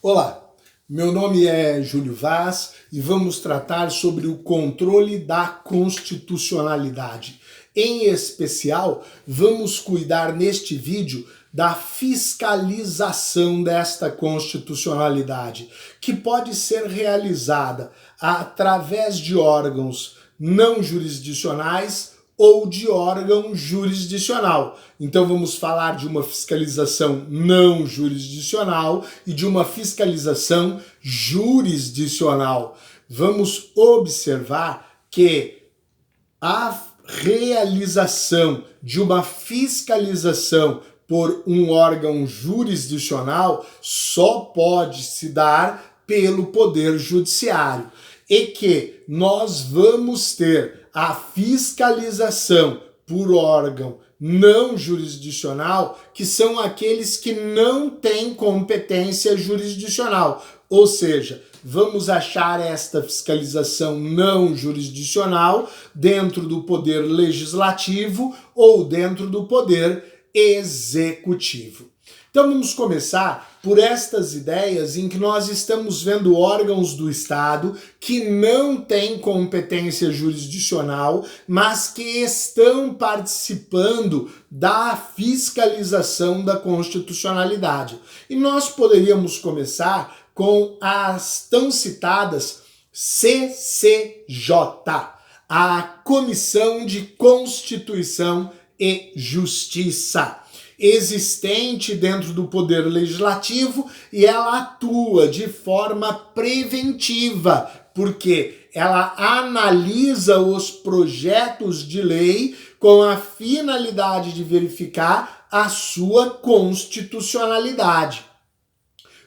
Olá, meu nome é Júlio Vaz e vamos tratar sobre o controle da constitucionalidade. Em especial, vamos cuidar neste vídeo da fiscalização desta constitucionalidade, que pode ser realizada através de órgãos não jurisdicionais ou de órgão jurisdicional. Então vamos falar de uma fiscalização não jurisdicional e de uma fiscalização jurisdicional. Vamos observar que a realização de uma fiscalização por um órgão jurisdicional só pode se dar pelo Poder Judiciário e que nós vamos ter a fiscalização por órgão não jurisdicional, que são aqueles que não têm competência jurisdicional. Ou seja, vamos achar esta fiscalização não jurisdicional dentro do Poder Legislativo ou dentro do Poder Executivo. Então vamos começar por estas ideias em que nós estamos vendo órgãos do Estado que não têm competência jurisdicional, mas que estão participando da fiscalização da constitucionalidade. E nós poderíamos começar com as tão citadas CCJ, a Comissão de Constituição e Justiça, existente dentro do Poder Legislativo, e ela atua de forma preventiva, porque ela analisa os projetos de lei com a finalidade de verificar a sua constitucionalidade.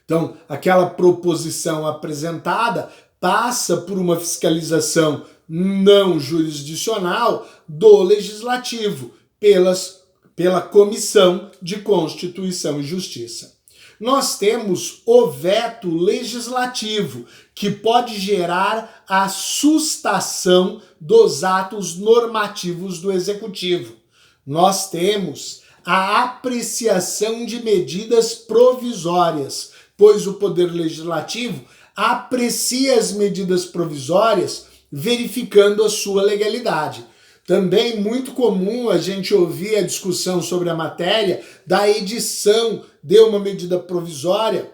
Então, aquela proposição apresentada passa por uma fiscalização não jurisdicional do Legislativo, pela Comissão de Constituição e Justiça. Nós temos o veto legislativo, que pode gerar a sustação dos atos normativos do Executivo. Nós temos a apreciação de medidas provisórias, pois o Poder Legislativo aprecia as medidas provisórias verificando a sua legalidade. Também muito comum a gente ouvir a discussão sobre a matéria da edição de uma medida provisória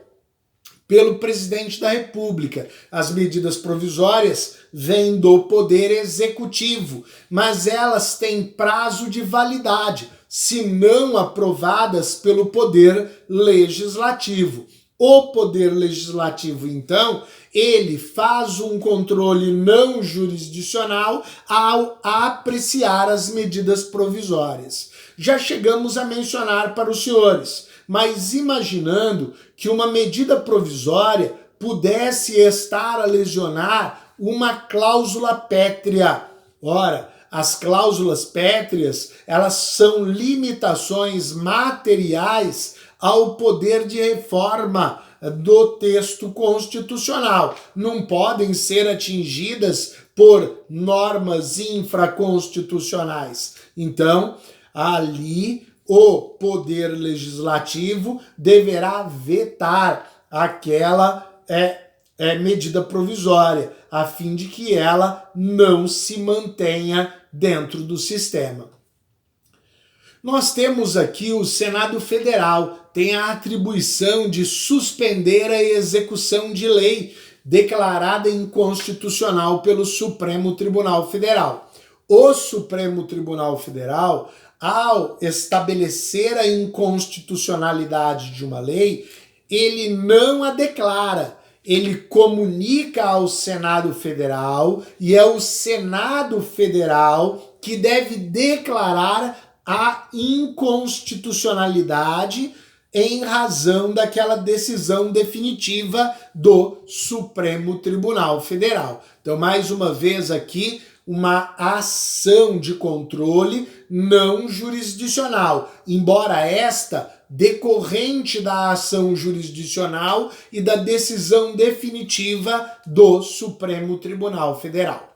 pelo presidente da República. As medidas provisórias vêm do Poder Executivo, mas elas têm prazo de validade, se não aprovadas pelo Poder Legislativo. O Poder Legislativo, então, ele faz um controle não jurisdicional ao apreciar as medidas provisórias. Já chegamos a mencionar para os senhores, mas imaginando que uma medida provisória pudesse estar a lesionar uma cláusula pétrea. Ora, as cláusulas pétreas, elas são limitações materiais ao poder de reforma do texto constitucional. Não podem ser atingidas por normas infraconstitucionais. Então, ali o Poder Legislativo deverá vetar aquela medida provisória, a fim de que ela não se mantenha dentro do sistema. Nós temos aqui o Senado Federal, tem a atribuição de suspender a execução de lei declarada inconstitucional pelo Supremo Tribunal Federal. O Supremo Tribunal Federal, ao estabelecer a inconstitucionalidade de uma lei, ele não a declara, ele comunica ao Senado Federal e é o Senado Federal que deve declarar a inconstitucionalidade em razão daquela decisão definitiva do Supremo Tribunal Federal. Então, mais uma vez aqui, uma ação de controle não jurisdicional, embora esta decorrente da ação jurisdicional e da decisão definitiva do Supremo Tribunal Federal.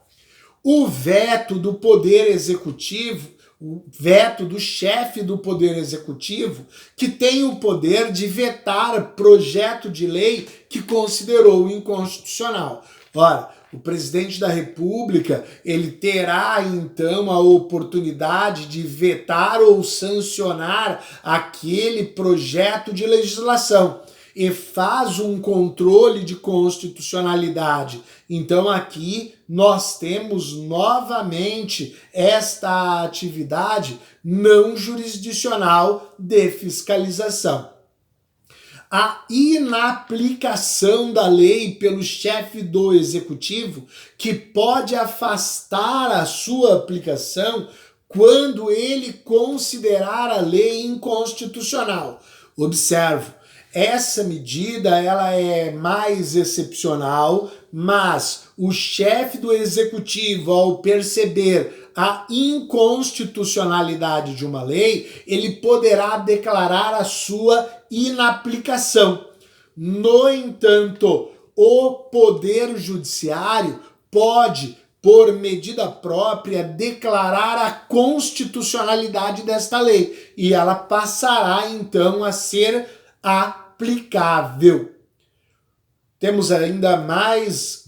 O veto do Poder Executivo, o veto do chefe do Poder Executivo, que tem o poder de vetar projeto de lei que considerou inconstitucional. Ora, o presidente da República, ele terá então a oportunidade de vetar ou sancionar aquele projeto de legislação e faz um controle de constitucionalidade. Então aqui nós temos novamente esta atividade não jurisdicional de fiscalização. A inaplicação da lei pelo chefe do executivo, que pode afastar a sua aplicação quando ele considerar a lei inconstitucional. Observe, essa medida ela é mais excepcional, mas o chefe do executivo, ao perceber a inconstitucionalidade de uma lei, ele poderá declarar a sua inaplicação. No entanto, o Poder Judiciário pode, por medida própria, declarar a constitucionalidade desta lei e ela passará então a ser aplicável. Temos ainda mais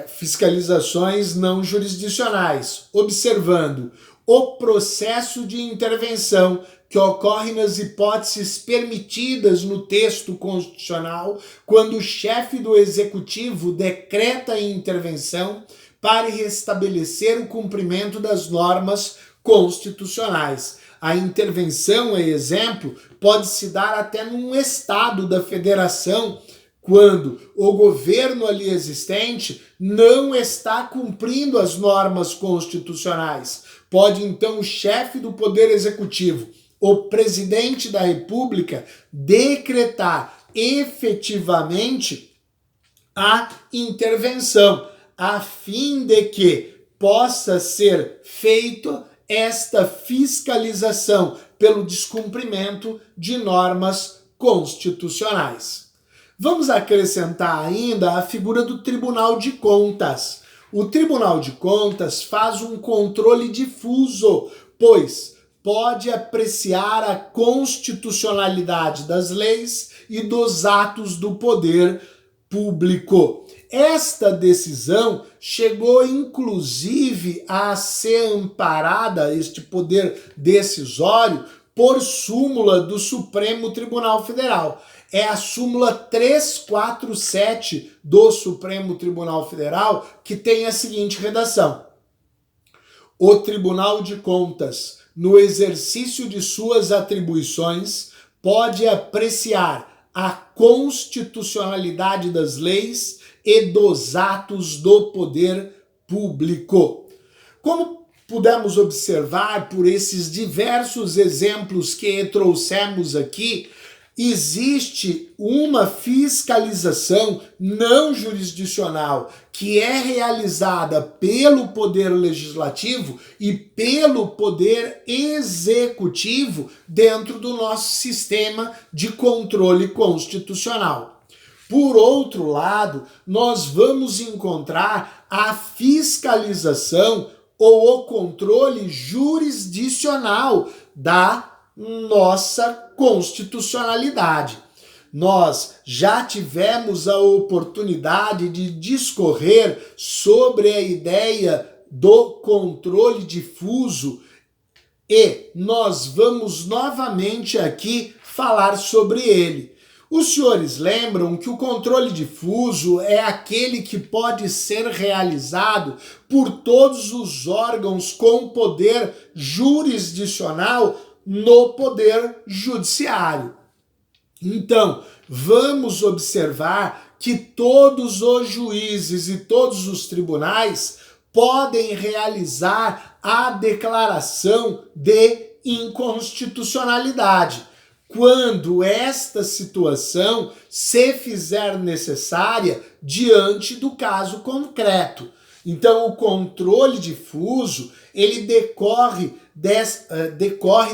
fiscalizações não jurisdicionais, observando o processo de intervenção que ocorre nas hipóteses permitidas no texto constitucional quando o chefe do executivo decreta a intervenção para restabelecer o cumprimento das normas constitucionais. A intervenção, exemplo, pode se dar até num estado da federação, quando o governo ali existente não está cumprindo as normas constitucionais. Pode então o chefe do Poder Executivo, o presidente da República, decretar efetivamente a intervenção, a fim de que possa ser feita esta fiscalização pelo descumprimento de normas constitucionais. Vamos acrescentar ainda a figura do Tribunal de Contas. O Tribunal de Contas faz um controle difuso, pois pode apreciar a constitucionalidade das leis e dos atos do poder público. Esta decisão chegou inclusive a ser amparada, este poder decisório, por súmula do Supremo Tribunal Federal. É a súmula 347 do Supremo Tribunal Federal que tem a seguinte redação: o Tribunal de Contas, no exercício de suas atribuições, pode apreciar a constitucionalidade das leis e dos atos do poder público. Como pudemos observar por esses diversos exemplos que trouxemos aqui, existe uma fiscalização não jurisdicional que é realizada pelo Poder Legislativo e pelo Poder Executivo dentro do nosso sistema de controle constitucional. Por outro lado, nós vamos encontrar a fiscalização ou o controle jurisdicional da nossa constitucionalidade. Nós já tivemos a oportunidade de discorrer sobre a ideia do controle difuso e nós vamos novamente aqui falar sobre ele. Os senhores lembram que o controle difuso é aquele que pode ser realizado por todos os órgãos com poder jurisdicional no Poder Judiciário. Então, vamos observar que todos os juízes e todos os tribunais podem realizar a declaração de inconstitucionalidade, quando esta situação se fizer necessária diante do caso concreto. Então, o controle difuso, ele decorre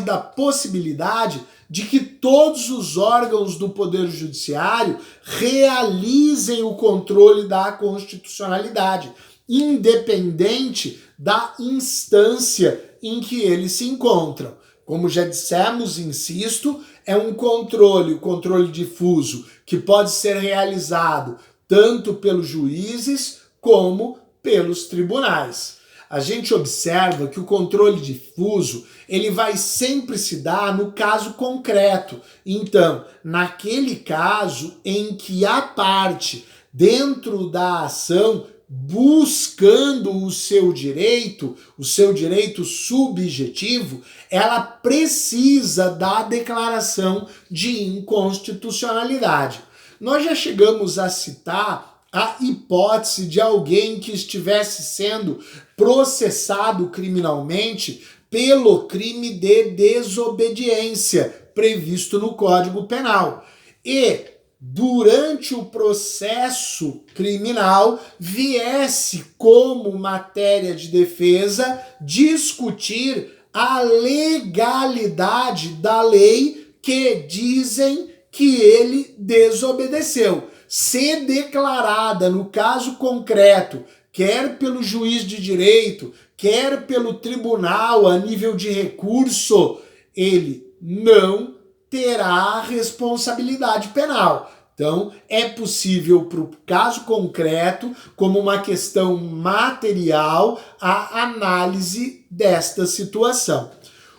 da possibilidade de que todos os órgãos do Poder Judiciário realizem o controle da constitucionalidade, independente da instância em que eles se encontram. Como já dissemos, insisto, é um controle, o controle difuso, que pode ser realizado tanto pelos juízes como pelos tribunais. A gente observa que o controle difuso, ele vai sempre se dar no caso concreto. Então, naquele caso em que a parte dentro da ação buscando o seu direito subjetivo, ela precisa da declaração de inconstitucionalidade. Nós já chegamos a citar a hipótese de alguém que estivesse sendo processado criminalmente pelo crime de desobediência previsto no Código Penal. E durante o processo criminal viesse como matéria de defesa discutir a legalidade da lei que dizem que ele desobedeceu. Se declarada no caso concreto, quer pelo juiz de direito, quer pelo tribunal a nível de recurso, ele não terá responsabilidade penal. Então, é possível para o caso concreto, como uma questão material, a análise desta situação.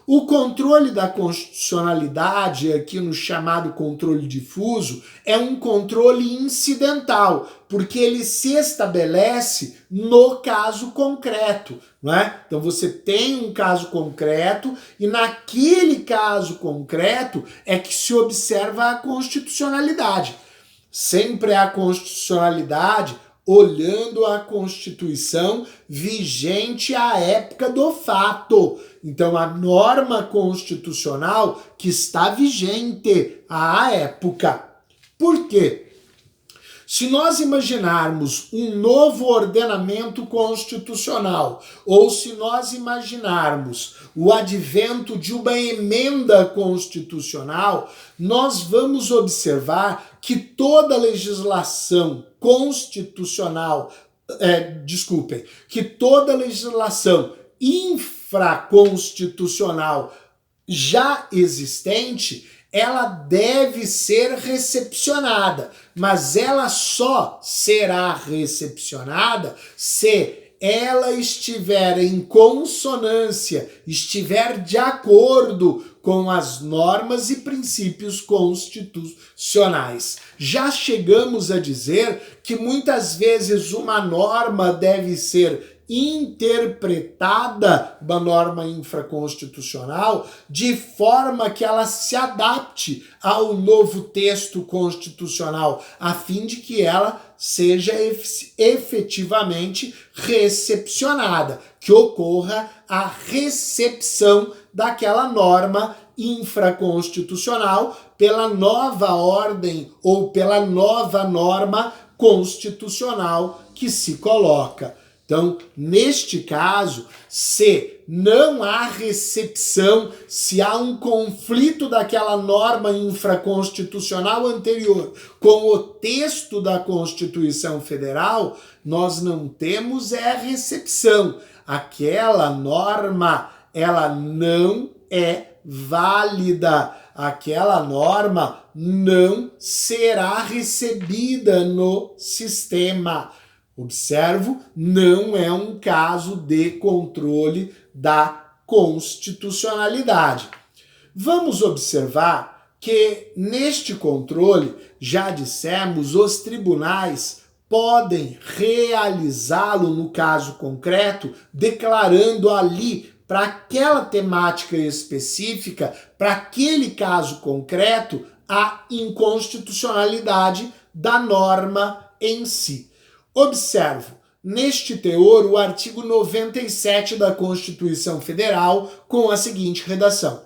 O controle da constitucionalidade, aqui no chamado controle difuso, é um controle incidental, porque ele se estabelece no caso concreto, não é? Então você tem um caso concreto e naquele caso concreto é que se observa a constitucionalidade. Sempre a constitucionalidade olhando a Constituição vigente à época do fato. Então, a norma constitucional que está vigente à época. Por quê? Se nós imaginarmos um novo ordenamento constitucional, ou se nós imaginarmos o advento de uma emenda constitucional, nós vamos observar que toda legislação constitucional, que toda legislação infraconstitucional já existente, ela deve ser recepcionada, mas ela só será recepcionada se ela estiver em consonância, estiver de acordo com as normas e princípios constitucionais. Já chegamos a dizer que muitas vezes uma norma deve ser interpretada, uma norma infraconstitucional, de forma que ela se adapte ao novo texto constitucional, a fim de que ela seja efetivamente recepcionada, que ocorra a recepção daquela norma infraconstitucional pela nova ordem ou pela nova norma constitucional que se coloca. Então, neste caso, se não há recepção, se há um conflito daquela norma infraconstitucional anterior com o texto da Constituição Federal, nós não temos recepção. Aquela norma, ela não é válida. Aquela norma não será recebida no sistema. Observo, não é um caso de controle da constitucionalidade. Vamos observar que neste controle, já dissemos, os tribunais podem realizá-lo no caso concreto, declarando ali para aquela temática específica, para aquele caso concreto, a inconstitucionalidade da norma em si. Observo, neste teor, o artigo 97 da Constituição Federal com a seguinte redação: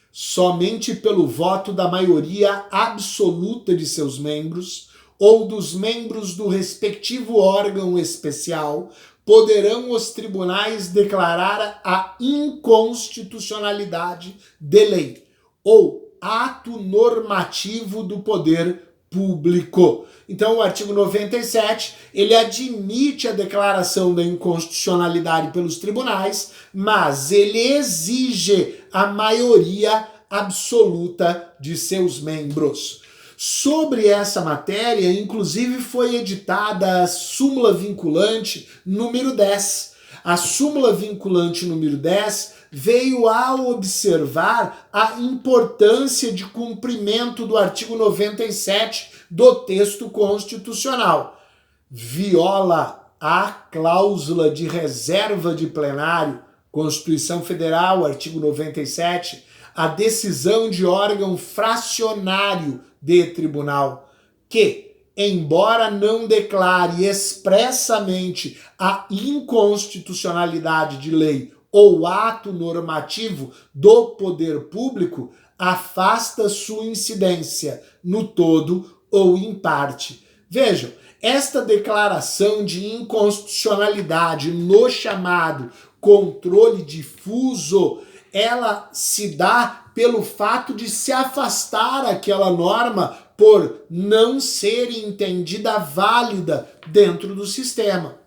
somente pelo voto da maioria absoluta de seus membros ou dos membros do respectivo órgão especial poderão os tribunais declarar a inconstitucionalidade de lei ou ato normativo do poder público. Então, o artigo 97, ele admite a declaração da inconstitucionalidade pelos tribunais, mas ele exige a maioria absoluta de seus membros. Sobre essa matéria, inclusive, foi editada a súmula vinculante número 10. A súmula vinculante número 10 veio a observar a importância de cumprimento do artigo 97 do texto constitucional. Viola a cláusula de reserva de plenário, Constituição Federal, artigo 97, a decisão de órgão fracionário de tribunal, que, embora não declare expressamente a inconstitucionalidade de lei ou ato normativo do poder público, afasta sua incidência no todo ou em parte. Vejam, esta declaração de inconstitucionalidade no chamado controle difuso, ela se dá pelo fato de se afastar aquela norma por não ser entendida válida dentro do sistema.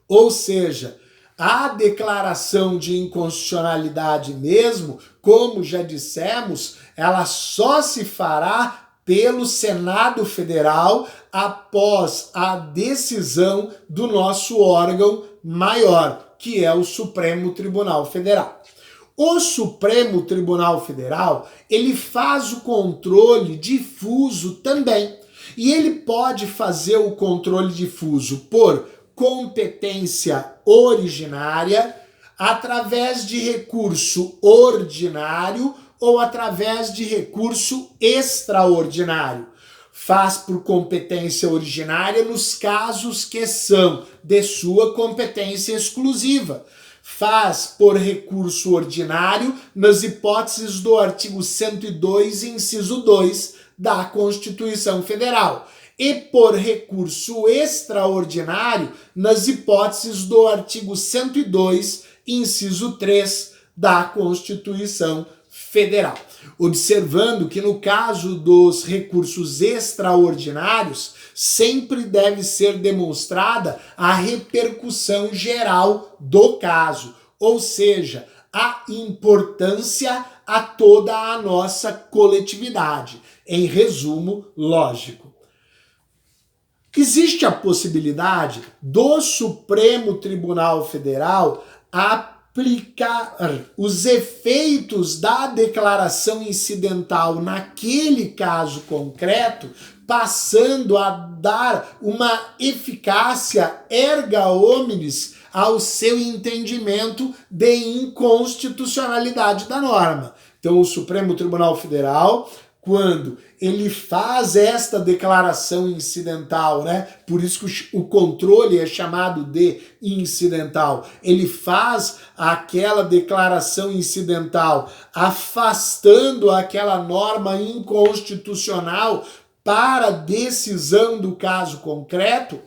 Ou seja, a declaração de inconstitucionalidade mesmo, como já dissemos, ela só se fará pelo Senado Federal após a decisão do nosso órgão maior, que é o Supremo Tribunal Federal. O Supremo Tribunal Federal, ele faz o controle difuso também. E ele pode fazer o controle difuso por competência originária, através de recurso ordinário ou através de recurso extraordinário. Faz por competência originária nos casos que são de sua competência exclusiva. Faz por recurso ordinário nas hipóteses do artigo 102, inciso 2 da Constituição Federal. E por recurso extraordinário nas hipóteses do artigo 102, inciso 3 da Constituição Federal. Observando que no caso dos recursos extraordinários, sempre deve ser demonstrada a repercussão geral do caso, ou seja, a importância a toda a nossa coletividade. Em resumo, lógico. Existe a possibilidade do Supremo Tribunal Federal aplicar os efeitos da declaração incidental naquele caso concreto, passando a dar uma eficácia erga omnes ao seu entendimento de inconstitucionalidade da norma. Então, o Supremo Tribunal Federal, quando ele faz esta declaração incidental, né? Por isso que o controle é chamado de incidental. Ele faz aquela declaração incidental, afastando aquela norma inconstitucional para a decisão do caso concreto.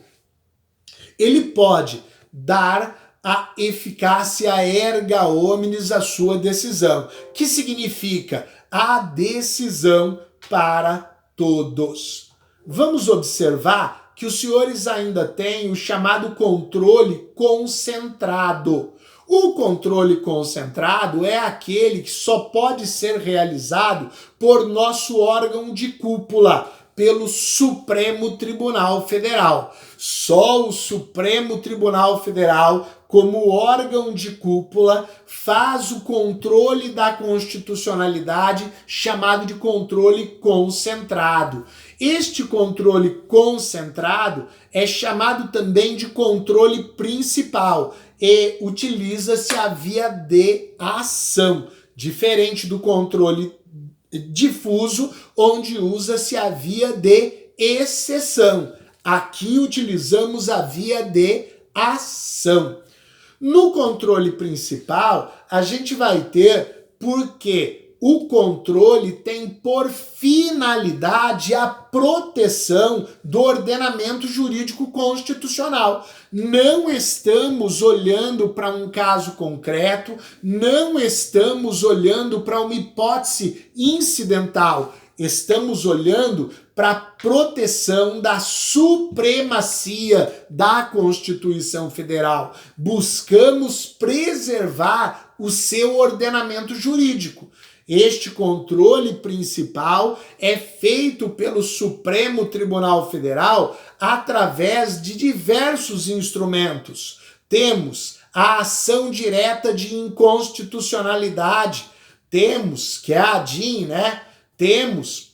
Ele pode dar a eficácia erga omnes à sua decisão, que significa a decisão para todos. Vamos observar que os senhores ainda têm o chamado controle concentrado. O controle concentrado é aquele que só pode ser realizado por nosso órgão de cúpula, pelo Supremo Tribunal Federal. Só o Supremo Tribunal Federal, como órgão de cúpula, faz o controle da constitucionalidade, chamado de controle concentrado. Este controle concentrado é chamado também de controle principal e utiliza-se a via de ação, diferente do controle difuso, onde usa-se a via de exceção. Aqui utilizamos a via de ação. No controle principal, a gente vai ter, porque o controle tem por finalidade a proteção do ordenamento jurídico constitucional. Não estamos olhando para um caso concreto, não estamos olhando para uma hipótese incidental. Estamos olhando para a proteção da supremacia da Constituição Federal. Buscamos preservar o seu ordenamento jurídico. Este controle principal é feito pelo Supremo Tribunal Federal através de diversos instrumentos. Temos a ação direta de inconstitucionalidade, temos, que é a ADIM, né? Temos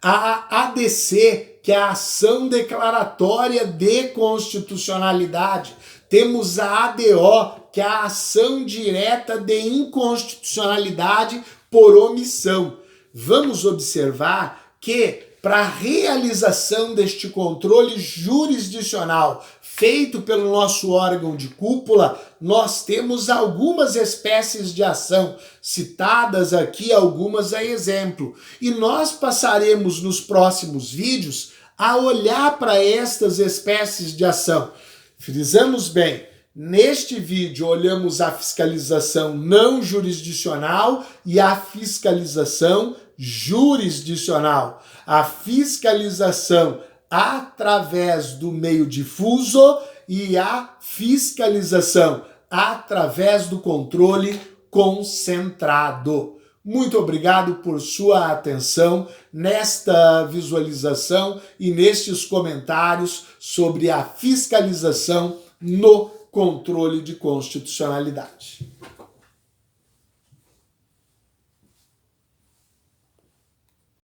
a ADC, que é a ação declaratória de constitucionalidade. Temos a ADO, que é a ação direta de inconstitucionalidade por omissão. Vamos observar que, para a realização deste controle jurisdicional feito pelo nosso órgão de cúpula, nós temos algumas espécies de ação, citadas aqui algumas a exemplo. E nós passaremos nos próximos vídeos a olhar para estas espécies de ação. Frisamos bem, neste vídeo olhamos a fiscalização não jurisdicional e a fiscalização jurisdicional. A fiscalização através do meio difuso e a fiscalização através do controle concentrado. Muito obrigado por sua atenção nesta visualização e nestes comentários sobre a fiscalização no controle de constitucionalidade.